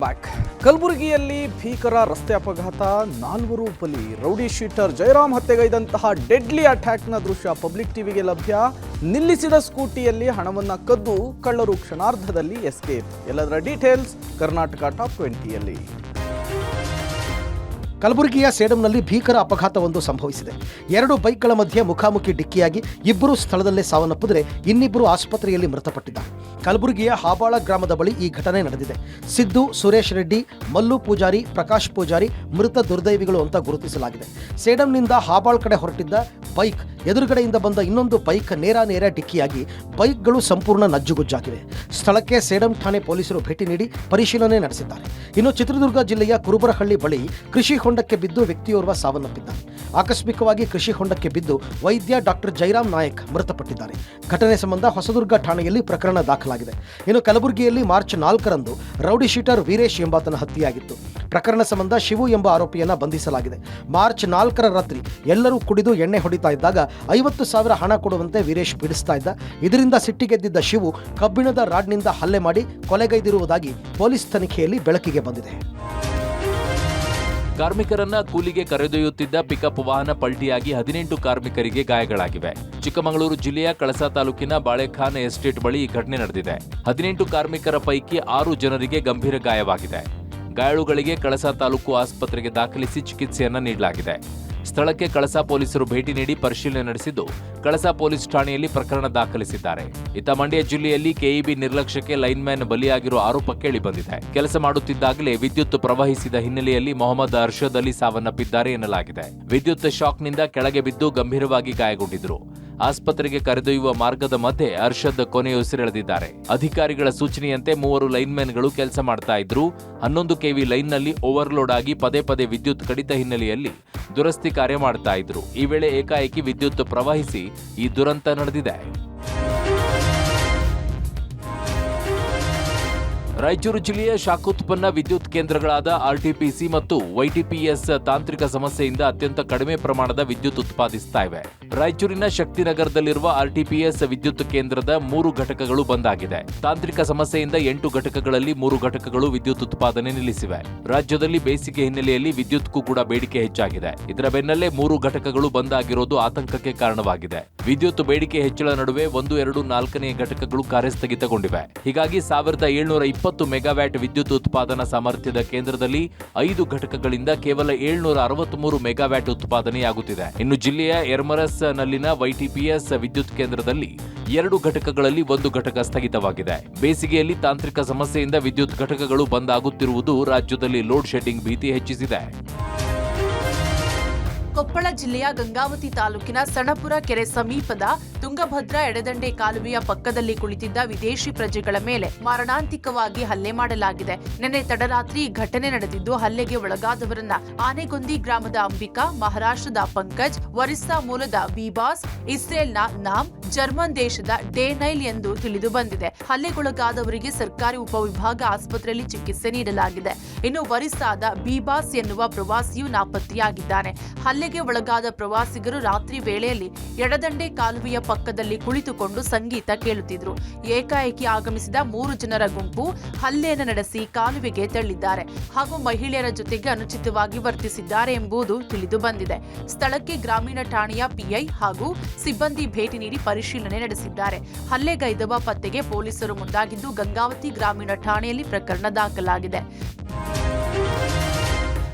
Back ಕಲಬುರಗಿಯಲ್ಲಿ ಭೀಕರ ರಸ್ತೆ ಅಪಘಾತ, 4 ಬಲಿ. ರೌಡಿ ಶೀಟರ್ ಜಯರಾಮ್ ಹತ್ಯೆಗೈದಂತಹ ಡೆಡ್ಲಿ ಅಟ್ಯಾಕ್ನ ದೃಶ್ಯ ಪಬ್ಲಿಕ್ ಟಿವಿಗೆ ಲಭ್ಯ. ನಿಲ್ಲಿಸಿದ ಸ್ಕೂಟಿಯಲ್ಲಿ ಹಣವನ್ನು ಕದ್ದು ಕಳ್ಳರು ಕ್ಷಣಾರ್ಧದಲ್ಲಿ ಎಸ್ಕೇಪ್. ಎಲ್ಲದರ ಡೀಟೇಲ್ಸ್ ಕರ್ನಾಟಕ ಟಾಪ್ 20ಯಲ್ಲಿ. ಕಲಬುರಗಿಯ ಸೇಡಂನಲ್ಲಿ ಭೀಕರ ಅಪಘಾತವೊಂದು ಸಂಭವಿಸಿದೆ. 2 ಬೈಕ್ಗಳ ಮಧ್ಯೆ ಮುಖಾಮುಖಿ ಡಿಕ್ಕಿಯಾಗಿ ಇಬ್ಬರು ಸ್ಥಳದಲ್ಲೇ ಸಾವನ್ನಪ್ಪಿದರೆ ಇನ್ನಿಬ್ಬರು ಆಸ್ಪತ್ರೆಯಲ್ಲಿ ಮೃತಪಟ್ಟಿದ್ದಾರೆ. ಕಲಬುರಗಿಯ ಹಾಬಾಳ ಗ್ರಾಮದ ಬಳಿ ಈ ಘಟನೆ ನಡೆದಿದೆ. ಸಿದ್ದು, ಸುರೇಶ್ ರೆಡ್ಡಿ, ಮಲ್ಲು ಪೂಜಾರಿ, ಪ್ರಕಾಶ್ ಪೂಜಾರಿ ಮೃತ ದುರ್ದೈವಿಗಳು ಅಂತ ಗುರುತಿಸಲಾಗಿದೆ. ಸೇಡಂನಿಂದ ಹಾಬಾಳ್ ಕಡೆ ಹೊರಟಿದ್ದ ಬೈಕ್ ಎದುರುಗಡೆಯಿಂದ ಬಂದ ಇನ್ನೊಂದು ಬೈಕ್ ನೇರ ಡಿಕ್ಕಿಯಾಗಿ ಬೈಕ್ಗಳು ಸಂಪೂರ್ಣ ನಜ್ಜುಗುಜ್ಜಾಗಿವೆ. ಸ್ಥಳಕ್ಕೆ ಸೇಡಂ ಠಾಣೆ ಪೊಲೀಸರು ಭೇಟಿ ನೀಡಿ ಪರಿಶೀಲನೆ ನಡೆಸಿದ್ದಾರೆ. ಇನ್ನು ಚಿತ್ರದುರ್ಗ ಜಿಲ್ಲೆಯ ಕುರುಬರಹಳ್ಳಿ ಬಳಿ ಕೃಷಿ ಹೊಂಡಕ್ಕೆ ಬಿದ್ದು ವ್ಯಕ್ತಿಯೋರ್ವ ಸಾವನ್ನಪ್ಪಿದ್ದಾನೆ. ಆಕಸ್ಮಿಕವಾಗಿ ಕೃಷಿ ಹೊಂಡಕ್ಕೆ ಬಿದ್ದು ವೈದ್ಯ ಡಾಕ್ಟರ್ ಜಯರಾಮ್ ನಾಯಕ್ ಮೃತಪಟ್ಟಿದ್ದಾರೆ. ಘಟನೆ ಸಂಬಂಧ ಹೊಸದುರ್ಗ ಠಾಣೆಯಲ್ಲಿ ಪ್ರಕರಣ ದಾಖಲಾಗಿದೆ. ಇನ್ನು ಕಲಬುರಗಿಯಲ್ಲಿ ಮಾರ್ಚ್ 4ರಂದು ರೌಡಿ ಶೀಟರ್ ವೀರೇಶ್ ಎಂಬಾತನ ಹತ್ಯೆಯಾಗಿತ್ತು. ಪ್ರಕರಣ ಸಂಬಂಧ ಶಿವು ಎಂಬ ಆರೋಪಿಯನ್ನ ಬಂಧಿಸಲಾಗಿದೆ. ಮಾರ್ಚ್ 4ರ ರಾತ್ರಿ ಎಲ್ಲರೂ ಕುಡಿದು ಎಣ್ಣೆ ಹೊಡಿತಾ ಇದ್ದಾಗ 50,000 ಹಣ ಕೊಡುವಂತೆ ವೀರೇಶ್ ಪೀಡಿಸ್ತಾ ಇದ್ದ. ಇದರಿಂದ ಸಿಟ್ಟಿಗೆದ್ದಿದ್ದ ಶಿವು ಕಬ್ಬಿಣದ ರಾಡ್ನಿಂದ ಹಲ್ಲೆ ಮಾಡಿ ಕೊಲೆಗೈದಿರುವುದಾಗಿ ಪೊಲೀಸ್ ತನಿಖೆಯಲ್ಲಿ ಬೆಳಕಿಗೆ ಬಂದಿದೆ. ಕಾರ್ಮಿಕರನ್ನ ಕೂಲಿಗೆ ಕರೆದೊಯ್ಯುತ್ತಿದ್ದ ಪಿಕಪ್ ವಾಹನ ಪಲ್ಟಿಯಾಗಿ 18 ಕಾರ್ಮಿಕರಿಗೆ ಗಾಯಗಳಾಗಿವೆ. ಚಿಕ್ಕಮಗಳೂರು ಜಿಲ್ಲೆಯ ಕಳಸಾ ತಾಲೂಕಿನ ಬಾಳೆಖಾನ್ ಎಸ್ಟೇಟ್ ಬಳಿ ಈ ಘಟನೆ ನಡೆದಿದೆ. 18 ಕಾರ್ಮಿಕರ ಪೈಕಿ 6 ಜನರಿಗೆ ಗಂಭೀರ ಗಾಯವಾಗಿದೆ. ಗಾಯಾಳುಗಳಿಗೆ ಕಳಸಾ ತಾಲೂಕು ಆಸ್ಪತ್ರೆಗೆ ದಾಖಲಿಸಿ ಚಿಕಿತ್ಸೆಯನ್ನ ನೀಡಲಾಗಿದೆ. ಸ್ಥಳಕ್ಕೆ ಕಳಸಾ ಪೊಲೀಸರು ಭೇಟಿ ನೀಡಿ ಪರಿಶೀಲನೆ ನಡೆಸಿದ್ದು ಕಳಸಾ ಪೊಲೀಸ್ ಠಾಣೆಯಲ್ಲಿ ಪ್ರಕರಣ ದಾಖಲಿಸಿದ್ದಾರೆ. ಇತ್ತ ಮಂಡ್ಯ ಜಿಲ್ಲೆಯಲ್ಲಿ ಕೆಇಬಿ ನಿರ್ಲಕ್ಷ್ಯಕ್ಕೆ ಲೈನ್ಮ್ಯಾನ್ ಬಲಿಯಾಗಿರುವ ಆರೋಪ ಕೇಳಿಬಂದಿದೆ. ಕೆಲಸ ಮಾಡುತ್ತಿದ್ದಾಗಲೇ ವಿದ್ಯುತ್ ಪ್ರವಹಿಸಿದ ಹಿನ್ನೆಲೆಯಲ್ಲಿ ಮೊಹಮ್ಮದ್ ಅರ್ಷದ್ ಅಲಿ ಸಾವನ್ನಪ್ಪಿದ್ದಾರೆ ಎನ್ನಲಾಗಿದೆ. ವಿದ್ಯುತ್ ಶಾಕ್ನಿಂದ ಕೆಳಗೆ ಬಿದ್ದು ಗಂಭೀರವಾಗಿ ಗಾಯಗೊಂಡಿದ್ದರು. ಆಸ್ಪತ್ರೆಗೆ ಕರೆದೊಯ್ಯುವ ಮಾರ್ಗದ ಮಧ್ಯೆ ಅರ್ಷದ್ ಕೊನೆಯುಸಿರೆಳೆದಿದ್ದಾರೆ. ಅಧಿಕಾರಿಗಳ ಸೂಚನೆಯಂತೆ 3 ಲೈನ್ಮ್ಯಾನ್ಗಳು ಕೆಲಸ ಮಾಡ್ತಾ ಇದ್ರು. 11 ಕೆವಿ ಲೈನ್ನಲ್ಲಿ ಓವರ್ಲೋಡ್ ಆಗಿ ಪದೇ ವಿದ್ಯುತ್ ಕಡಿತ ಹಿನ್ನೆಲೆಯಲ್ಲಿ ದುರಸ್ತಿ ಕಾರ್ಯ ಮಾಡ್ತಾ ಇದ್ರು. ಈ ವೇಳೆ ಏಕಾಏಕಿ ವಿದ್ಯುತ್ ಪ್ರವಹಿಸಿ ಈ ದುರಂತ ನಡೆದಿದೆ. ರಾಯಚೂರು ಜಿಲ್ಲೆಯ ಶಾಖೋತ್ಪನ್ನ ವಿದ್ಯುತ್ ಕೇಂದ್ರಗಳಾದ ಆರ್ಟಿಪಿಸಿ ಮತ್ತು ವೈಟಿಪಿಎಸ್ ತಾಂತ್ರಿಕ ಸಮಸ್ಯೆಯಿಂದ ಅತ್ಯಂತ ಕಡಿಮೆ ಪ್ರಮಾಣದ ವಿದ್ಯುತ್ ಉತ್ಪಾದಿಸ್ತಾ ಇವೆ. ರಾಯಚೂರಿನ ಶಕ್ತಿನಗರದಲ್ಲಿರುವ ಆರ್ಟಿಪಿಎಸ್ ವಿದ್ಯುತ್ ಕೇಂದ್ರದ 3 ಘಟಕಗಳು ಬಂದ್ ಆಗಿದೆ. ತಾಂತ್ರಿಕ ಸಮಸ್ಯೆಯಿಂದ 8 ಘಟಕಗಳಲ್ಲಿ 3 ಘಟಕಗಳು ವಿದ್ಯುತ್ ಉತ್ಪಾದನೆ ನಿಲ್ಲಿಸಿವೆ. ರಾಜ್ಯದಲ್ಲಿ ಬೇಸಿಗೆ ಹಿನ್ನೆಲೆಯಲ್ಲಿ ವಿದ್ಯುತ್ಗೂ ಕೂಡ ಬೇಡಿಕೆ ಹೆಚ್ಚಾಗಿದೆ. ಇದರ ಬೆನ್ನಲ್ಲೇ 3 ಘಟಕಗಳು ಬಂದ್ ಆಗಿರೋದು ಆತಂಕಕ್ಕೆ ಕಾರಣವಾಗಿದೆ. ವಿದ್ಯುತ್ ಬೇಡಿಕೆ ಹೆಚ್ಚಳ ನಡುವೆ 1, 2, 4ನೇ ಘಟಕಗಳು ಕಾರ್ಯಸ್ಥಗಿತಗೊಂಡಿವೆ. ಹೀಗಾಗಿ 1720 ಮೆಗಾವ್ಯಾಟ್ ವಿದ್ಯುತ್ ಉತ್ಪಾದನಾ ಸಾಮರ್ಥ್ಯದ ಕೇಂದ್ರದಲ್ಲಿ 5 ಘಟಕಗಳಿಂದ ಕೇವಲ 763 ಮೆಗಾವ್ಯಾಟ್ ಉತ್ಪಾದನೆಯಾಗುತ್ತಿದೆ. ಇನ್ನು ಜಿಲ್ಲೆಯ ಎರ್ಮರಸ್ ನಲ್ಲಿನ ವೈಟಿಪಿಎಸ್ ವಿದ್ಯುತ್ ಕೇಂದ್ರದಲ್ಲಿ 2 ಘಟಕಗಳಲ್ಲಿ 1 ಘಟಕ ಸ್ಥಗಿತವಾಗಿದೆ. ಬೇಸಿಗೆಯಲ್ಲಿ ತಾಂತ್ರಿಕ ಸಮಸ್ಯೆಯಿಂದ ವಿದ್ಯುತ್ ಘಟಕಗಳು ಬಂದ್ ಆಗುತ್ತಿರುವುದು ರಾಜ್ಯದಲ್ಲಿ ಲೋಡ್ ಶೆಡ್ಡಿಂಗ್ ಭೀತಿ ಹೆಚ್ಚಿಸಿದೆ. ಕೊಪ್ಪಳ ಜಿಲ್ಲೆಯ ಗಂಗಾವತಿ ತಾಲೂಕಿನ ಸಣಪುರ ಕೆರೆ ಸಮೀಪದ ತುಂಗಭದ್ರಾ ಎಡದಂಡೆ ಕಾಲುವೆಯ ಪಕ್ಕದಲ್ಲಿ ಕುಳಿತಿದ್ದ ವಿದೇಶಿ ಪ್ರಜೆಗಳ ಮೇಲೆ ಮಾರಣಾಂತಿಕವಾಗಿ ಹಲ್ಲೆ ಮಾಡಲಾಗಿದೆ. ನಿನ್ನೆ ತಡರಾತ್ರಿ ಈ ಘಟನೆ ನಡೆದಿದ್ದು, ಹಲ್ಲೆಗೆ ಒಳಗಾದವರನ್ನ ಆನೆಗೊಂದಿ ಗ್ರಾಮದ ಅಂಬಿಕಾ, ಮಹಾರಾಷ್ಟ್ರದ ಪಂಕಜ್, ಒರಿಸ್ಸಾ ಮೂಲದ ಬಿಬಾಸ್, ಇಸ್ರೇಲ್ನ ನಾಮ್, ಜರ್ಮನ್ ದೇಶದ ಡೇನೈಲ್ ಎಂದು ತಿಳಿದು ಬಂದಿದೆ. ಹಲ್ಲೆಗೊಳಗಾದವರಿಗೆ ಸರ್ಕಾರಿ ಉಪವಿಭಾಗ ಆಸ್ಪತ್ರೆಯಲ್ಲಿ ಚಿಕಿತ್ಸೆ ನೀಡಲಾಗಿದೆ. ಇನ್ನು ಒರಿಸ್ಸಾದ ಬಿಬಾಸ್ ಎನ್ನುವ ಪ್ರವಾಸಿಯು ನಾಪತ್ತೆಯಾಗಿದ್ದಾನೆ. ಹಲ್ಲೆಗೆ ಒಳಗಾದ ಪ್ರವಾಸಿಗರು ರಾತ್ರಿ ವೇಳೆಯಲ್ಲಿ ಎಡದಂಡೆ ಕಾಲುವೆಯ ಪಕ್ಕದಲ್ಲಿ ಕುಳಿತುಕೊಂಡು ಸಂಗೀತ ಕೇಳುತ್ತಿದ್ರು. ಏಕಾಏಕಿ ಆಗಮಿಸಿದ 3 ಜನರ ಗುಂಪು ಹಲ್ಲೆಯನ್ನು ನಡೆಸಿ ಕಾಲುವೆಗೆ ತಳ್ಳಿದ್ದಾರೆ ಹಾಗೂ ಮಹಿಳೆಯರ ಜೊತೆಗೆ ಅನುಚಿತವಾಗಿ ವರ್ತಿಸಿದ್ದಾರೆ ಎಂಬುದು ತಿಳಿದು ಬಂದಿದೆ. ಸ್ಥಳಕ್ಕೆ ಗ್ರಾಮೀಣ ಠಾಣೆಯ ಪಿಐ ಹಾಗೂ ಸಿಬ್ಬಂದಿ ಭೇಟಿ ನೀಡಿ ಪರಿಶೀಲನೆ ನಡೆಸಿದ್ದಾರೆ. ಹಲ್ಲೆಗೈದವ ಪತ್ತೆಗೆ ಪೊಲೀಸರು ಮುಂದಾಗಿದ್ದು ಗಂಗಾವತಿ ಗ್ರಾಮೀಣ ಠಾಣೆಯಲ್ಲಿ ಪ್ರಕರಣ ದಾಖಲಾಗಿದೆ.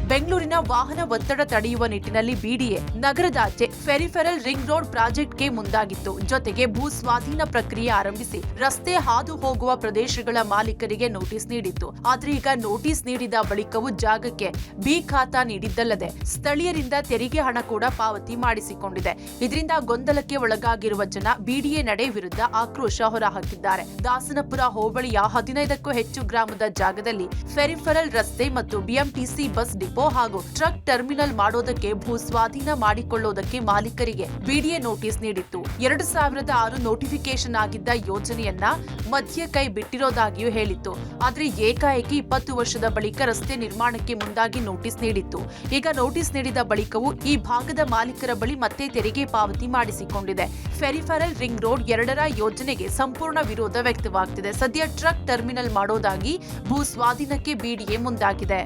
ಬೆಂಗಳೂರಿನ ವಾಹನ ಒತ್ತಡ ತಡೆಯುವ ನಿಟ್ಟಿನಲ್ಲಿ ಬಿಡಿಎ ನಗರದಾಚೆ ಫೆರಿಫೆರಲ್ ರಿಂಗ್ ರೋಡ್ ಪ್ರಾಜೆಕ್ಟ್ಗೆ ಮುಂದಾಗಿತ್ತು. ಜೊತೆಗೆ ಭೂ ಸ್ವಾಧೀನ ಪ್ರಕ್ರಿಯೆ ಆರಂಭಿಸಿ ರಸ್ತೆ ಹಾದು ಹೋಗುವ ಪ್ರದೇಶಗಳ ಮಾಲೀಕರಿಗೆ ನೋಟಿಸ್ ನೀಡಿತ್ತು. ಆದ್ರೆ ಈಗ ನೋಟಿಸ್ ನೀಡಿದ ಬಳಿಕವೂ ಜಾಗಕ್ಕೆ ಬಿ ಖಾತಾ ನೀಡಿದ್ದಲ್ಲದೆ ಸ್ಥಳೀಯರಿಂದ ತೆರಿಗೆ ಹಣ ಕೂಡ ಪಾವತಿ ಮಾಡಿಸಿಕೊಂಡಿದೆ. ಇದರಿಂದ ಗೊಂದಲಕ್ಕೆ ಒಳಗಾಗಿರುವ ಜನ ಬಿಡಿಎ ನಡೆ ವಿರುದ್ಧ ಆಕ್ರೋಶ ಹೊರಹಾಕಿದ್ದಾರೆ. ದಾಸನಪುರ ಹೋಬಳಿಯ 15ಕ್ಕೂ ಹೆಚ್ಚು ಗ್ರಾಮದ ಜಾಗದಲ್ಲಿ ಫೆರಿಫೆರಲ್ ರಸ್ತೆ ಮತ್ತು ಬಿಎಂಟಿಸಿ ಬಸ್ ಡಿಪೋ ಡಿಪೋ ಹಾಗೂ ಟ್ರಕ್ ಟರ್ಮಿನಲ್ ಮಾಡೋದಕ್ಕೆ ಭೂ ಸ್ವಾಧೀನ ಮಾಡಿಕೊಳ್ಳುವುದಕ್ಕೆ ಮಾಲೀಕರಿಗೆ ಬಿಡಿಎ ನೋಟಿಸ್ ನೀಡಿತ್ತು. 2006 ನೋಟಿಫಿಕೇಶನ್ ಆಗಿದ್ದ ಯೋಜನೆಯನ್ನ ಮಧ್ಯ ಕೈ ಬಿಟ್ಟಿರೋದಾಗಿಯೂ ಹೇಳಿತ್ತು. ಆದ್ರೆ ಏಕಾಏಕಿ 20 ವರ್ಷದ ಬಳಿಕ ರಸ್ತೆ ನಿರ್ಮಾಣಕ್ಕೆ ಮುಂದಾಗಿ ನೋಟಿಸ್ ನೀಡಿತ್ತು. ಈಗ ನೋಟಿಸ್ ನೀಡಿದ ಬಳಿಕವೂ ಈ ಭಾಗದ ಮಾಲೀಕರ ಬಳಿ ಮತ್ತೆ ತೆರಿಗೆ ಪಾವತಿ ಮಾಡಿಸಿಕೊಂಡಿದೆ. ಫೆರಿಫೆರಲ್ ರಿಂಗ್ ರೋಡ್ 2ರ ಯೋಜನೆಗೆ ಸಂಪೂರ್ಣ ವಿರೋಧ ವ್ಯಕ್ತವಾಗ್ತಿದೆ. ಸದ್ಯ ಟ್ರಕ್ ಟರ್ಮಿನಲ್ ಮಾಡೋದಾಗಿ ಭೂ ಸ್ವಾಧೀನಕ್ಕೆ ಬಿಡಿಎ ಮುಂದಾಗಿದೆ.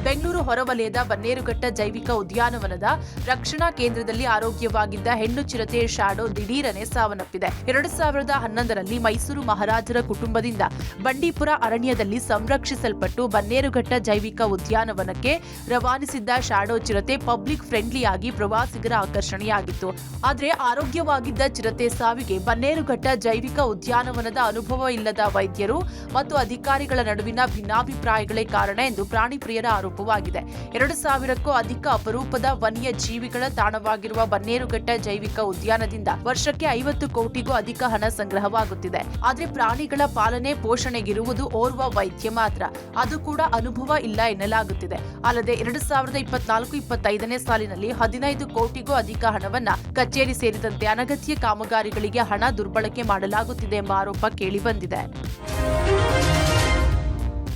ಬೆಂಗಳೂರು ಹೊರವಲಯದ ಬನ್ನೇರುಘಟ್ಟ ಜೈವಿಕ ಉದ್ಯಾನವನದ ರಕ್ಷಣಾ ಕೇಂದ್ರದಲ್ಲಿ ಆರೋಗ್ಯವಾಗಿದ್ದ ಹೆಣ್ಣು ಚಿರತೆ ಶ್ಯಾಡೋ ದಿಢೀರನೆ ಸಾವನ್ನಪ್ಪಿದೆ. 2011ರಲ್ಲಿ ಮೈಸೂರು ಮಹಾರಾಜರ ಕುಟುಂಬದಿಂದ ಬಂಡೀಪುರ ಅರಣ್ಯದಲ್ಲಿ ಸಂರಕ್ಷಿಸಲ್ಪಟ್ಟು ಬನ್ನೇರುಘಟ್ಟ ಜೈವಿಕ ಉದ್ಯಾನವನಕ್ಕೆ ರವಾನಿಸಿದ್ದ ಶ್ಯಾಡೋ ಚಿರತೆ ಪಬ್ಲಿಕ್ ಫ್ರೆಂಡ್ಲಿಯಾಗಿ ಪ್ರವಾಸಿಗರ ಆಕರ್ಷಣೆಯಾಗಿತ್ತು. ಆದರೆ ಆರೋಗ್ಯವಾಗಿದ್ದ ಚಿರತೆ ಸಾವಿಗೆ ಬನ್ನೇರುಘಟ್ಟ ಜೈವಿಕ ಉದ್ಯಾನವನದ ಅನುಭವ ಇಲ್ಲದ ವೈದ್ಯರು ಮತ್ತು ಅಧಿಕಾರಿಗಳ ನಡುವಿನ ಭಿನ್ನಾಭಿಪ್ರಾಯಗಳೇ ಕಾರಣ ಎಂದು ಪ್ರಾಣಿ ಪ್ರಿಯರ ಆರೋಪವಾಗಿದೆ. 2000ಕ್ಕೂ ಅಧಿಕ ಅಪರೂಪದ ವನ್ಯ ಜೀವಿಗಳ ತಾಣವಾಗಿರುವ ಬನ್ನೇರುಘಟ್ಟ ಜೈವಿಕ ಉದ್ಯಾನದಿಂದ ವರ್ಷಕ್ಕೆ 50 ಕೋಟಿಗೂ ಅಧಿಕ ಹಣ ಸಂಗ್ರಹವಾಗುತ್ತಿದೆ. ಆದರೆ ಪ್ರಾಣಿಗಳ ಪಾಲನೆ ಪೋಷಣೆಗಿರುವುದು ಓರ್ವ ವೈದ್ಯ ಮಾತ್ರ, ಅದು ಕೂಡ ಅನುಭವ ಇಲ್ಲ ಎನ್ನಲಾಗುತ್ತಿದೆ. ಅಲ್ಲದೆ 2024-25ನೇ ಸಾಲಿನಲ್ಲಿ 15 ಕೋಟಿಗೂ ಅಧಿಕ ಹಣವನ್ನ ಕಚೇರಿ ಸೇರಿದಂತೆ ಅನಗತ್ಯ ಕಾಮಗಾರಿಗಳಿಗೆ ಹಣ ದುರ್ಬಳಕೆ ಮಾಡಲಾಗುತ್ತಿದೆ ಎಂಬ ಆರೋಪ ಕೇಳಿಬಂದಿದೆ.